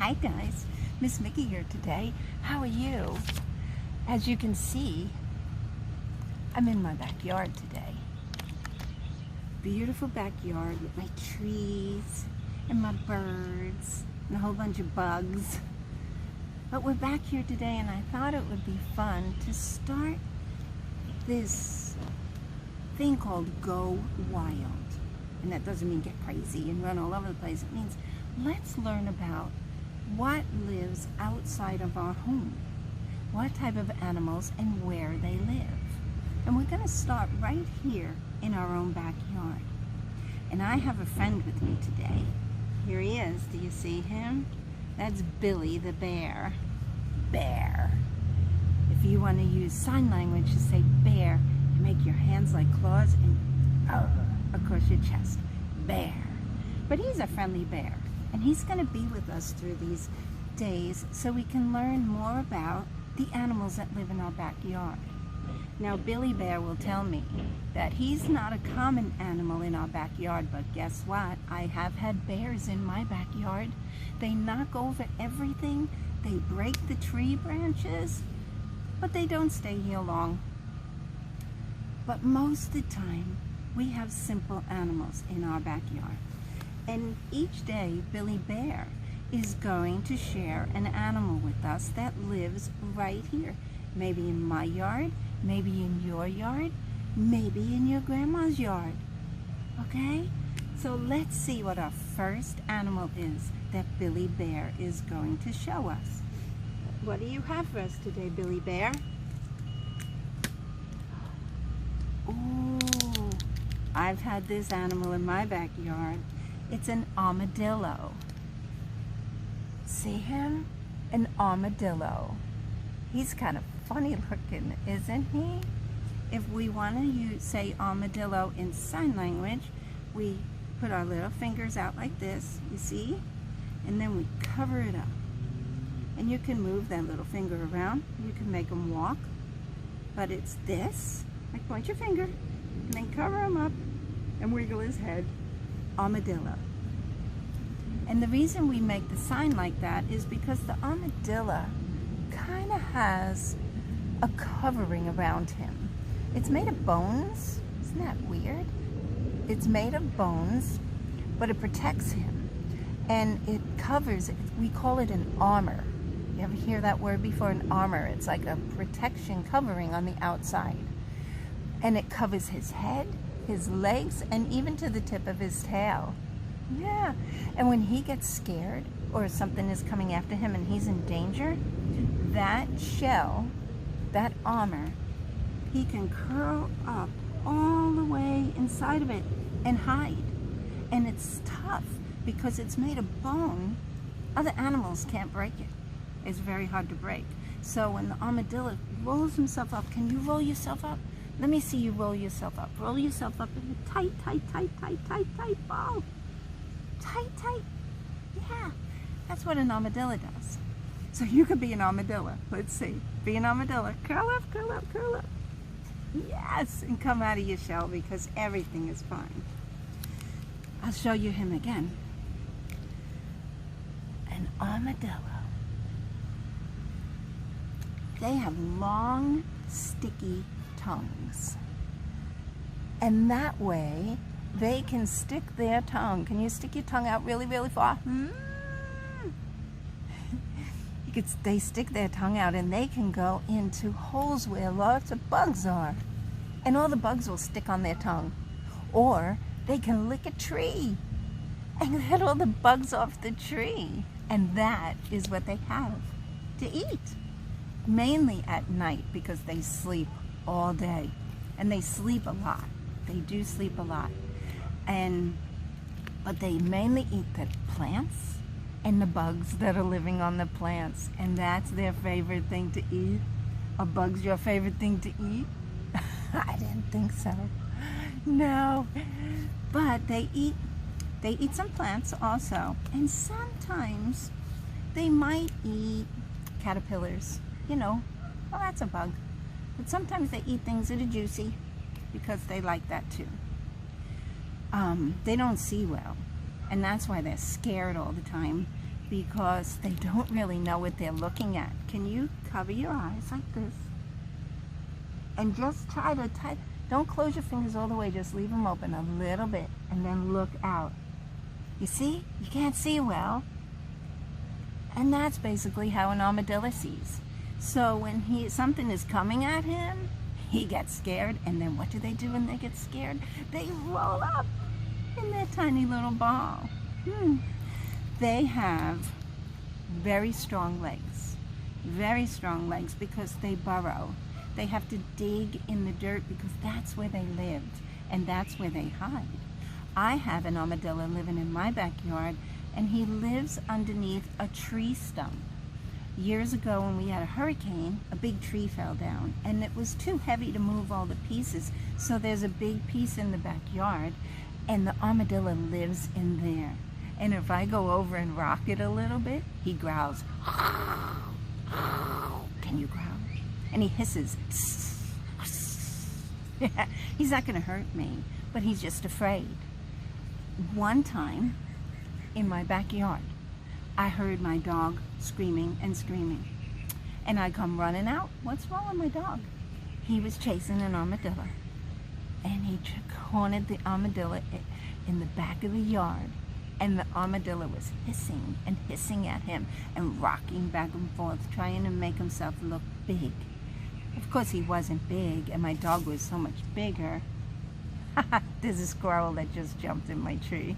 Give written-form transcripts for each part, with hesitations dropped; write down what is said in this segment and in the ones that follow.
Hi guys, Miss Mickey here today. How are you? As you can see, I'm in my backyard today. Beautiful backyard with my trees and my birds and a whole bunch of bugs. But we're back here today and I thought it would be fun to start this thing called Go Wild. And that doesn't mean get crazy and run all over the place. It means let's learn about what lives outside of our home, what type of animals and where they live. And we're going to start right here in our own backyard. And I have a friend with me today. Here he is. Do you see him? That's Billy the bear. Bear. If you want to use sign language to say bear, you make your hands like claws and across your chest. Bear. But he's a friendly bear. And he's going to be with us through these days so we can learn more about the animals that live in our backyard. Now, Billy Bear will tell me that he's not a common animal in our backyard, but guess what? I have had bears in my backyard. They knock over everything. They break the tree branches, but they don't stay here long. But most of the time, we have simple animals in our backyard. And each day, Billy Bear is going to share an animal with us that lives right here. Maybe in my yard, maybe in your yard, maybe in your grandma's yard. Okay? So let's see what our first animal is that Billy Bear is going to show us. What do you have for us today, Billy Bear? Ooh, I've had this animal in my backyard. It's an armadillo. See him? An armadillo. He's kind of funny looking, isn't he? If we want to say armadillo in sign language, we put our little fingers out like this, you see? And then we cover it up. And you can move that little finger around. You can make him walk. But it's this. Like point your finger, and then cover him up and wiggle his head. Armadillo. And the reason we make the sign like that is because the armadillo kind of has a covering around him. It's made of bones. Isn't that weird? It's made of bones, but it protects him. And it covers, we call it an armor. You ever hear that word before? An armor. It's like a protection covering on the outside. And it covers his head, his legs, and even to the tip of his tail. Yeah. And when he gets scared or something is coming after him and he's in danger, that shell, that armor, he can curl up all the way inside of it and hide. And it's tough because it's made of bone. Other animals can't break it. It's very hard to break. So when the armadillo rolls himself up, can you roll yourself up? Let me see you roll yourself up. Roll yourself up in a tight, tight, tight, tight, tight, tight ball. Tight, tight. Yeah, that's what an armadillo does. So you could be an armadillo. Let's see. Be an armadillo. Curl up, curl up, curl up. Yes, and come out of your shell because everything is fine. I'll show you him again. An armadillo. They have long, sticky tongues. And that way, they can stick their tongue. Can you stick your tongue out really, really far? They stick their tongue out and they can go into holes where lots of bugs are. And all the bugs will stick on their tongue. Or they can lick a tree and get all the bugs off the tree. And that is what they have to eat. Mainly at night because they sleep all day. And they sleep a lot. They do sleep a lot. But they mainly eat the plants and the bugs that are living on the plants. And that's their favorite thing to eat. Are bugs your favorite thing to eat? I didn't think so. No. But they eat some plants also. And sometimes they might eat caterpillars. You know, well, that's a bug. But sometimes they eat things that are juicy because they like that too. They don't see well, and that's why they're scared all the time because they don't really know what they're looking at. Can you cover your eyes like this? And just try to don't close your fingers all the way, just leave them open a little bit and then look out. You see? You can't see well. And that's basically how an armadillo sees. So when something is coming at him, he gets scared, and then what do they do when they get scared? They roll up in their tiny little ball. They have very strong legs because they burrow. They have to dig in the dirt because that's where they lived and that's where they hide. I have an armadillo living in my backyard, and he lives underneath a tree stump. Years ago when we had a hurricane, a big tree fell down and it was too heavy to move all the pieces, so there's a big piece in the backyard and the armadillo lives in there. And if I go over and rock it a little bit, he growls. Can you growl? And he hisses. He's not going to hurt me, but he's just afraid. One time in my backyard, I heard my dog screaming and screaming. And I come running out. What's wrong with my dog? He was chasing an armadillo. And he cornered the armadillo in the back of the yard. And the armadillo was hissing and hissing at him and rocking back and forth, trying to make himself look big. Of course he wasn't big, and my dog was so much bigger. There's a squirrel that just jumped in my tree.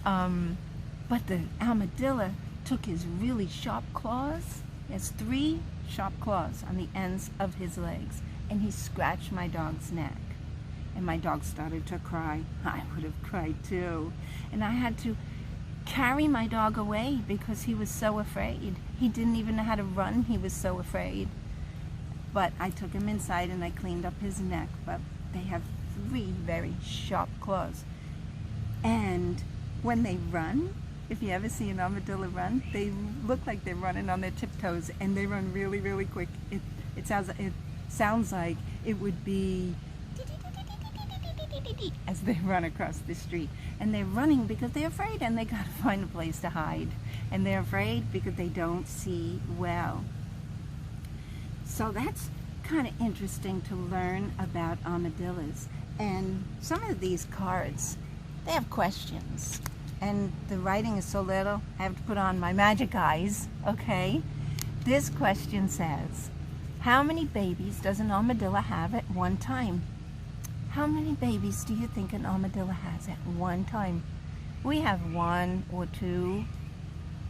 But the armadillo took his really sharp claws. He has 3 sharp claws on the ends of his legs, and he scratched my dog's neck. And my dog started to cry. I would have cried too. And I had to carry my dog away because he was so afraid. He didn't even know how to run. He was so afraid. But I took him inside and I cleaned up his neck. But they have 3 very sharp claws. And when they run, if you ever see an armadillo run, they look like they're running on their tiptoes, and they run really, really quick. It sounds like it would be as they run across the street. And they're running because they're afraid, and they gotta find a place to hide. And they're afraid because they don't see well. So that's kind of interesting to learn about armadillos. And some of these cards, they have questions. And the writing is so little, I have to put on my magic eyes, okay? This question says, how many babies does an armadillo have at one time? How many babies do you think an armadillo has at one time? We have 1 or 2.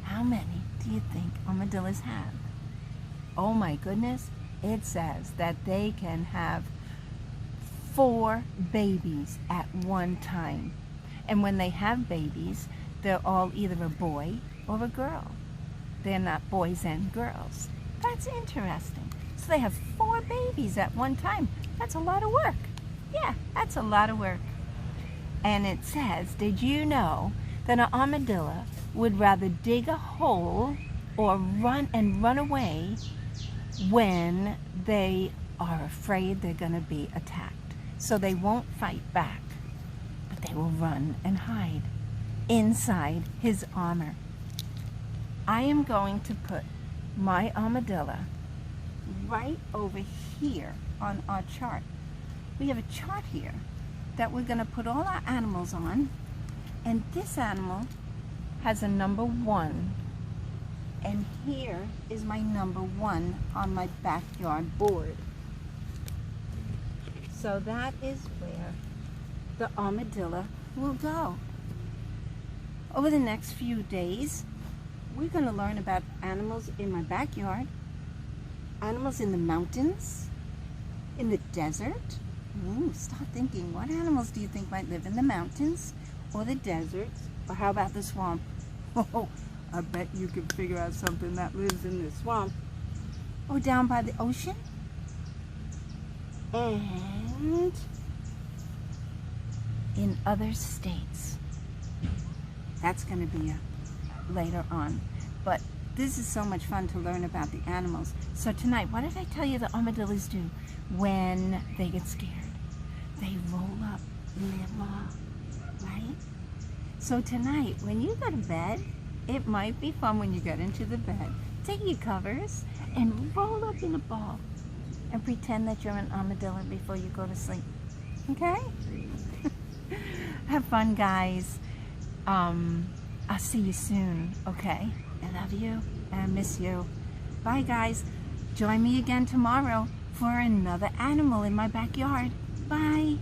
How many do you think armadillos have? Oh my goodness, it says that they can have 4 babies at one time. And when they have babies, they're all either a boy or a girl. They're not boys and girls. That's interesting. So they have 4 babies at one time. That's a lot of work. Yeah, that's a lot of work. And it says, did you know that an armadillo would rather dig a hole or run away when they are afraid they're going to be attacked? So they won't fight back, but they will run and hide inside his armor. I am going to put my armadillo right over here on our chart. We have a chart here that we're going to put all our animals on, and this animal has a number 1, and here is my number 1 on my backyard board. So that is where the armadillo will go. Over the next few days, we're going to learn about animals in my backyard, animals in the mountains, in the desert. Ooh, stop thinking, what animals do you think might live in the mountains or the deserts, or how about the swamp? Oh, I bet you can figure out something that lives in the swamp. Or down by the ocean. And in other states. That's going to be later on. But this is so much fun to learn about the animals. So tonight, what did I tell you the armadillos do when they get scared? They roll up in their ball, right? So tonight, when you go to bed, it might be fun when you get into the bed. Take your covers and roll up in a ball and pretend that you're an armadillo before you go to sleep. Okay? Have fun, guys. I'll see you soon, okay? I love you and I miss you. Bye, guys. Join me again tomorrow for another animal in my backyard. Bye.